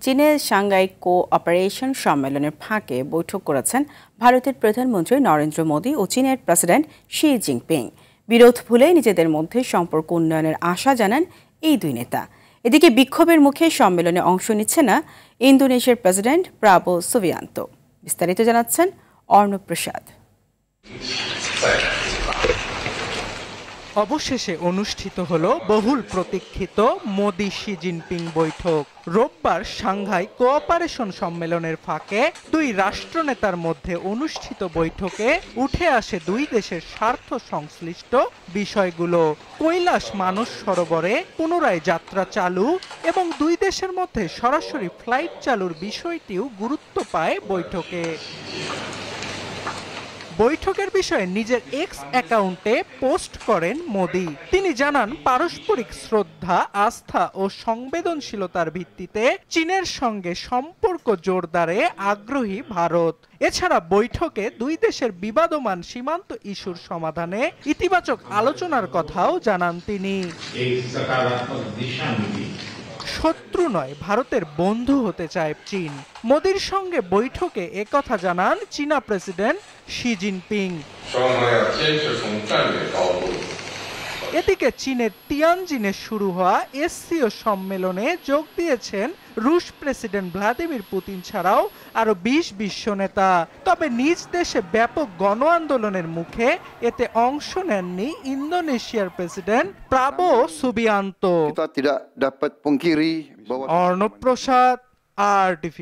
চীনের Shanghai cooperation সম্মেলনের ফাঁকে বৈঠক করেছেন ভারতের প্রধানমন্ত্রী নরেন্দ্র মোদী ও চীনের প্রেসিডেন্ট শি জিনপিং। বিরোধ ভুলে নিজেদের মধ্যে সম্পর্ক উন্নয়নের আশা জানান এই দুই নেতা। এদিকে বিক্ষোভের মুখে সম্মেলনে অংশ নিচ্ছে না ইন্দোনেশিয়ার প্রেসিডেন্ট প্রাবো সুবিয়ান্তো। বিস্তারিত জানাচ্ছেন অর্ণব প্রসাদ। অবশেষে অনুষ্ঠিত হলো বহুল প্রতীক্ষিত মোদি শি জিনপিং বৈঠক। রোববার সাংঘাই কোঅপারেশন সম্মেলনের ফাঁকে দুই রাষ্ট্রনেতার মধ্যে অনুষ্ঠিত বৈঠকে উঠে আসে দুই দেশের স্বার্থ সংশ্লিষ্ট বিষয়গুলো। কৈলাস মানস সরোবরে পুনরায় যাত্রা চালু এবং দুই দেশের মধ্যে সরাসরি ফ্লাইট চালুর বিষয়টিও গুরুত্ব পায় বৈঠকে। বৈঠকের বিষয়ে নিজের এক্স অ্যাকাউন্টে পোস্ট করেন মোদি। তিনি জানান, পারস্পরিক শ্রদ্ধা, আস্থা ও সংবেদনশীলতার ভিত্তিতে চীনের সঙ্গে সম্পর্ক জোরদারে আগ্রহী ভারত। এছাড়া বৈঠকে দুই দেশের বিবাদমান সীমান্ত ইস্যুর সমাধানে ইতিবাচক আলোচনার কথাও জানান তিনি। শত্রু নয়, ভারতের বন্ধু হতে চায় চীন। মোদির সঙ্গে বৈঠকে একথা জানান চীনা প্রেসিডেন্ট শি জিনপিং। এদিকে চীনের তিয়ানজিনে শুরু হওয়া এসসিও সম্মেলনে যোগ দিয়েছেন রুশ প্রেসিডেন্ট ভ্লাদিমির পুতিন ছাড়াও আরো ২০ বিশ্ব নেতা। তবে নিজ দেশে ব্যাপক গণ আন্দোলনের মুখে এতে অংশ নেননি ইন্দোনেশিয়ার প্রেসিডেন্ট প্রাবো সুবিয়ান্তো। অর্ণব প্রসাদ, RTV।